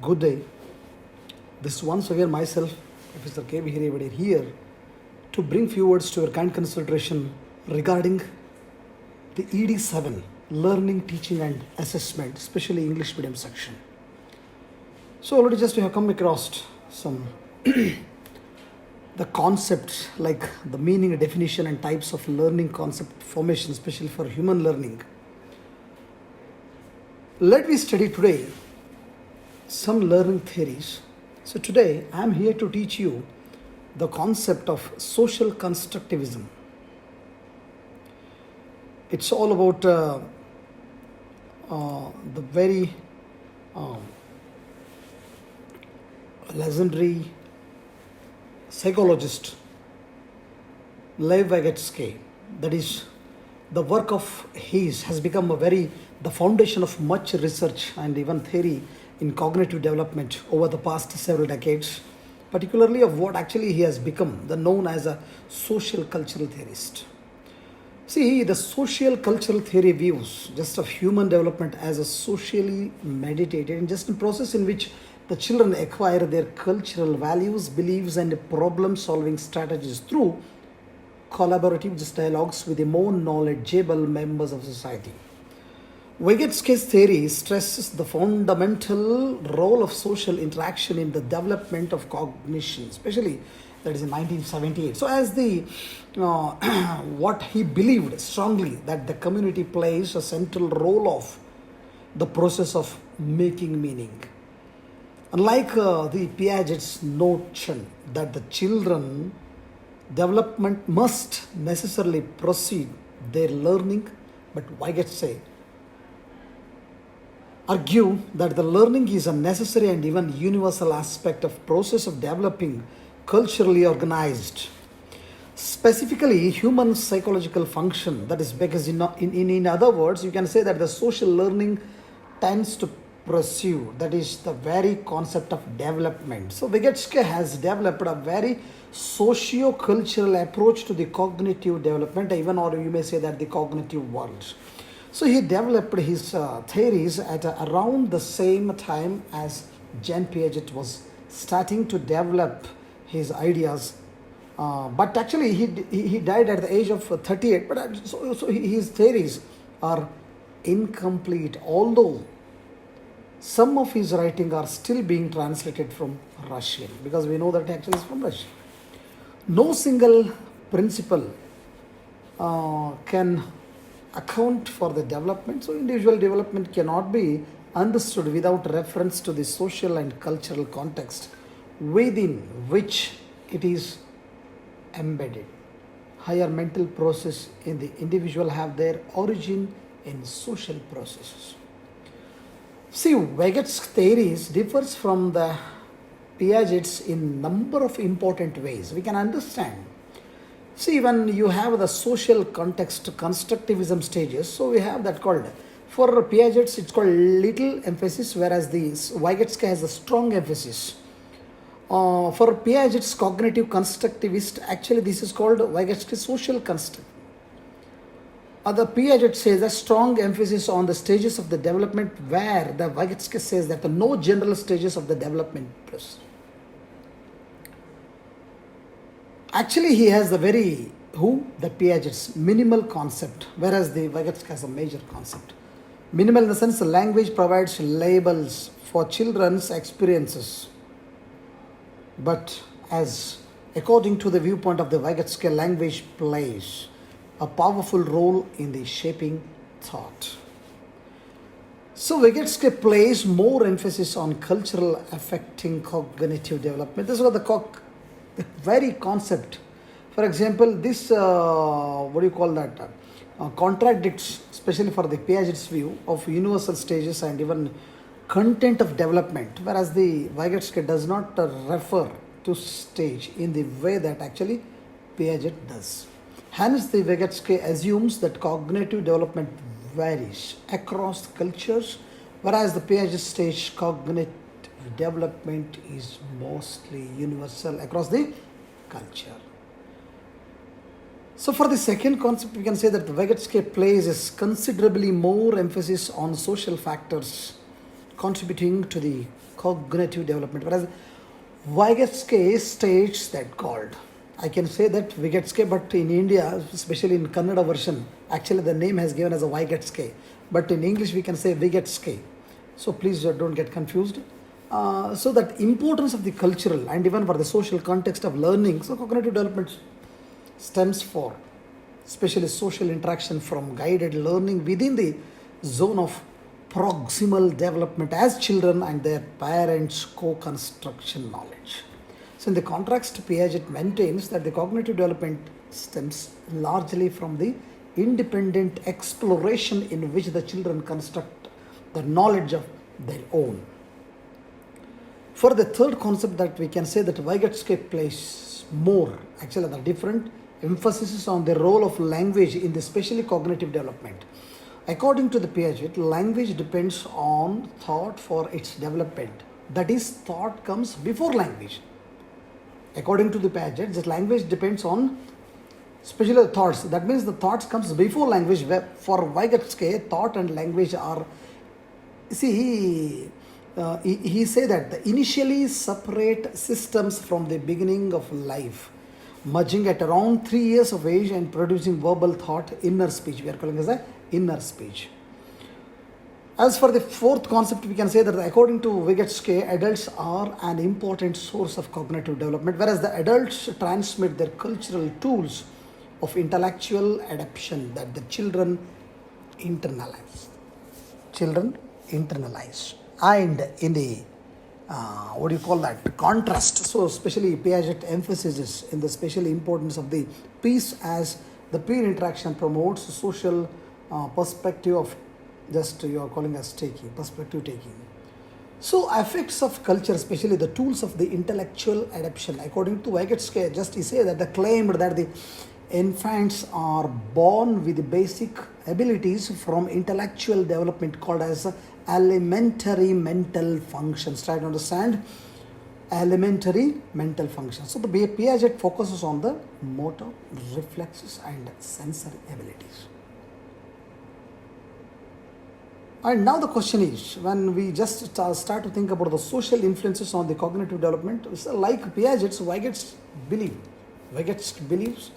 Good day. This is once again myself, Professor KVH here to bring few words to your kind consideration regarding the ED7, Learning, Teaching and Assessment, especially English medium section. So already just we have come across some the concepts like the meaning, definition and types of learning concept formation, especially for human learning. Let me study today some learning theories. So today I am here to teach you the concept of social constructivism. It's all about the very legendary psychologist Vygotsky. That is, the work of his has become the foundation of much research and even theory in cognitive development over the past several decades, particularly of what actually he has become, known as a social cultural theorist. See, the social cultural theory views just of human development as a socially meditated and just a process in which the children acquire their cultural values, beliefs, and problem-solving strategies through collaborative dialogues with the more knowledgeable members of society. Vygotsky's theory stresses the fundamental role of social interaction in the development of cognition, especially that is in 1978. So as what he believed strongly that the community plays a central role of the process of making meaning. Unlike the Piaget's notion that the children development must necessarily proceed their learning, but Vygotsky argue that the learning is a necessary and even universal aspect of process of developing culturally organized, specifically human psychological function. That is because in other words, you can say that the social learning tends to pursue, that is the very concept of development. So Vygotsky has developed a very socio-cultural approach to the cognitive development, even or you may say that the cognitive world. So he developed his theories at around the same time as Jean Piaget was starting to develop his ideas. But actually he died at the age of 38. But so his theories are incomplete, although some of his writing are still being translated from Russian, because we know that actually is from Russian. No single principle can account for the development. So individual development cannot be understood without reference to the social and cultural context within which it is embedded. Higher mental process in the individual have their origin in social processes. See, Vygotsky's theories differs from the Piaget's in number of important ways. We can understand. See, when you have the social context constructivism stages, so we have that called, for Piaget's it's called little emphasis, whereas the Vygotsky has a strong emphasis. For Piaget's cognitive constructivist, actually this is called Vygotsky social construct. The Piaget says a strong emphasis on the stages of the development, where the Vygotsky says that no general stages of the development process. Actually, he has the Piaget's minimal concept, whereas the Vygotsky has a major concept. Minimal in the sense the language provides labels for children's experiences. But as according to the viewpoint of the Vygotsky, language plays a powerful role in the shaping thought. So Vygotsky plays more emphasis on cultural affecting cognitive development. This is what the very concept. For example, this contradicts, especially for the Piaget's view of universal stages and even content of development, whereas the Vygotsky does not refer to stage in the way that actually Piaget does. Hence, the Vygotsky assumes that cognitive development varies across cultures, whereas the Piaget stage cognitive development is mostly universal across the culture. So for the second concept, we can say that the Vygotsky places considerably more emphasis on social factors contributing to the cognitive development. Whereas Vygotsky states that called. I can say that Vygotsky, but in India, especially in Kannada version, actually the name has given as a Vygotsky, but in English we can say Vygotsky. So please don't get confused. So that importance of the cultural and even for the social context of learning, so cognitive development stems for especially social interaction from guided learning within the zone of proximal development as children and their parents co-construction knowledge. So in the contrast, Piaget maintains that the cognitive development stems largely from the independent exploration in which the children construct the knowledge of their own. For the third concept, that we can say that Vygotsky places more, actually the different emphasis on the role of language in the especially cognitive development. According to the Piaget, language depends on thought for its development. That is, thought comes before language. According to the Piaget, the language depends on especially thoughts. That means the thoughts comes before language. For Vygotsky, thought and language are, see, he say that the initially separate systems from the beginning of life, merging at around 3 years of age and producing verbal thought, inner speech. We are calling as a inner speech. As for the fourth concept, we can say that according to Vygotsky, adults are an important source of cognitive development, whereas the adults transmit their cultural tools of intellectual adaptation that the children internalize. And in the contrast, so especially Piaget emphasizes in the special importance of the peace as the peer interaction promotes social perspective of just you are calling as perspective taking. So effects of culture, especially the tools of the intellectual adaptation. According to Vygotsky, just he say that the claim that the infants are born with basic abilities from intellectual development called as elementary mental functions. Try to understand elementary mental functions. So the Piaget focuses on the motor, reflexes and sensory abilities. And now the question is, when we just start to think about the social influences on the cognitive development, like Piaget's, Vygotsky believes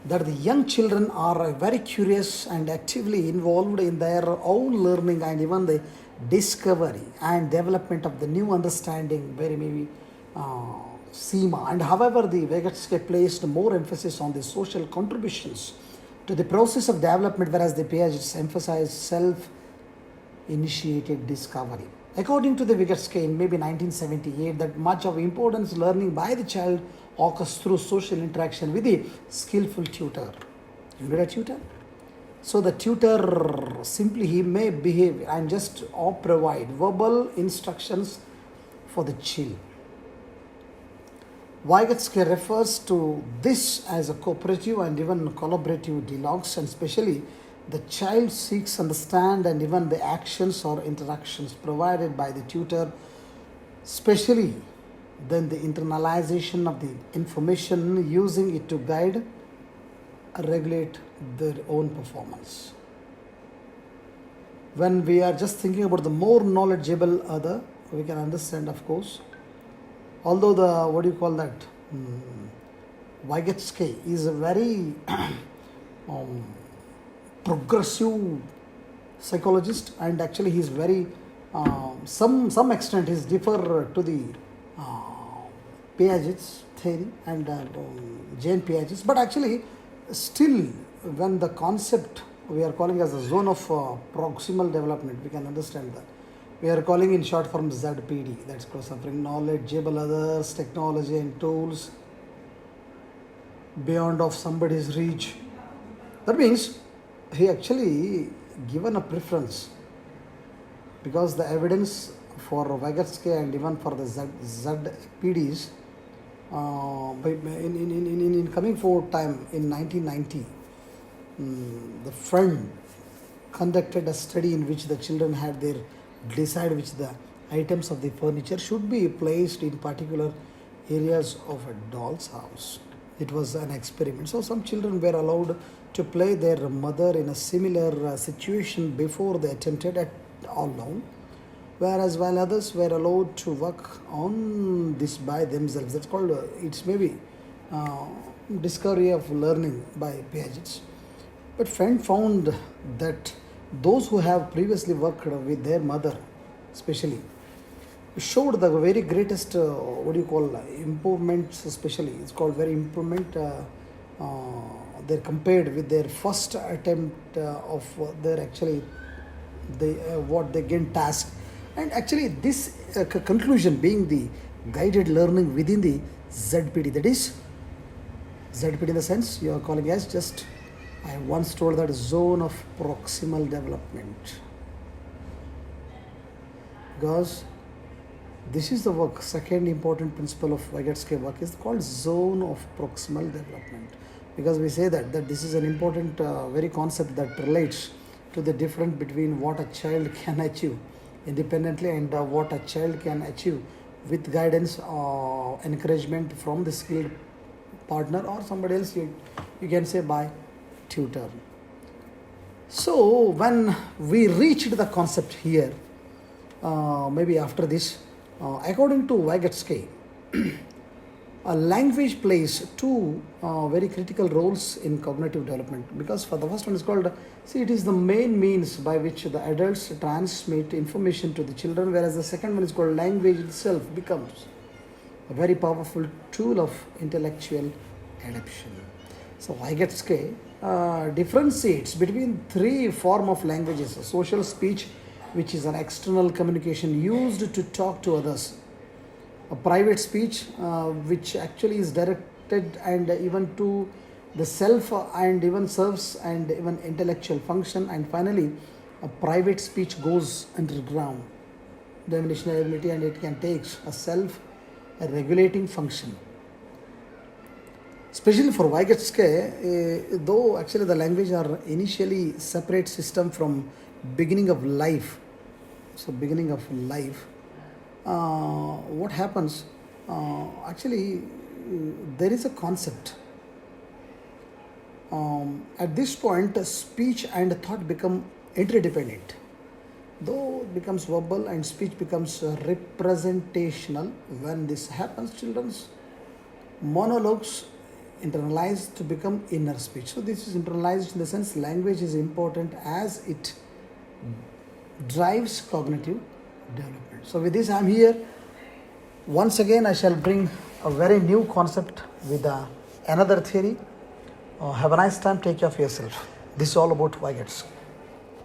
that the young children are very curious and actively involved in their own learning and even the discovery and development of the new understanding, very maybe SEMA. And however, the Vygotsky placed more emphasis on the social contributions to the process of development, whereas the Piaget emphasized self-initiated discovery. According to the Vygotsky in maybe 1978, that much of importance learning by the child occurs through social interaction with a skillful tutor. You need a tutor? So the tutor simply he may behave and just or provide verbal instructions for the child. Vygotsky refers to this as a cooperative and even collaborative dialogues, and especially the child seeks understand and even the actions or interactions provided by the tutor, especially then the internalization of the information, using it to guide regulate their own performance. When we are just thinking about the more knowledgeable other, we can understand, of course, although the Vygotsky is a very progressive psychologist, and actually he is very some extent is differ to the Piaget's theory and Jane Piaget's, but actually still when the concept we are calling as a zone of proximal development, we can understand that we are calling in short form ZPD, that's suffering knowledgeable others, technology and tools beyond of somebody's reach. That means he actually given a preference, because the evidence for Vygotsky and even for the ZPDs in coming forward time in 1990, the friend conducted a study in which the children had their decide which the items of the furniture should be placed in particular areas of a doll's house. It was an experiment. So some children were allowed to play their mother in a similar situation before they attempted at all alone. whereas while others were allowed to work on this by themselves. That's called, it's maybe uh, discovery of learning by Piaget. But friend found that those who have previously worked with their mother, especially, showed the very greatest, what do you call, improvements, especially. It's called very improvement. They're compared with their first attempt of their actually what they gain task. And actually, this conclusion being the guided learning within the ZPD, that is ZPD in the sense you are calling as just, I once told that zone of proximal development, because this is the work, second important principle of Vygotsky work is called zone of proximal development, because we say that this is an important very concept that relates to the difference between what a child can achieve independently and what a child can achieve with guidance or encouragement from the skilled partner or somebody else, you can say by tutor. So when we reached the concept here, maybe after this, according to Vygotsky, a language plays two very critical roles in cognitive development, because for the first one is called, see, it is the main means by which the adults transmit information to the children, whereas the second one is called language itself becomes a very powerful tool of intellectual adaptation. So Vygotsky differentiates between three form of languages: social speech, which is an external communication used to talk to others; a private speech, which actually is directed and even to the self and even serves and even intellectual function; and finally, a private speech goes underground, domination ability, and it can take a self regulating function. Especially for Vygotsky, though actually the language are initially separate system from beginning of life. So beginning of life, what happens? Actually, there is a concept. At this point, speech and thought become interdependent. Though it becomes verbal and speech becomes representational, when this happens, children's monologues internalized to become inner speech. So this is internalized in the sense language is important as it drives cognitive development. So with this, I am here. Once again, I shall bring a very new concept with another theory. Have a nice time. Take care of yourself. This is all about Vygotsky.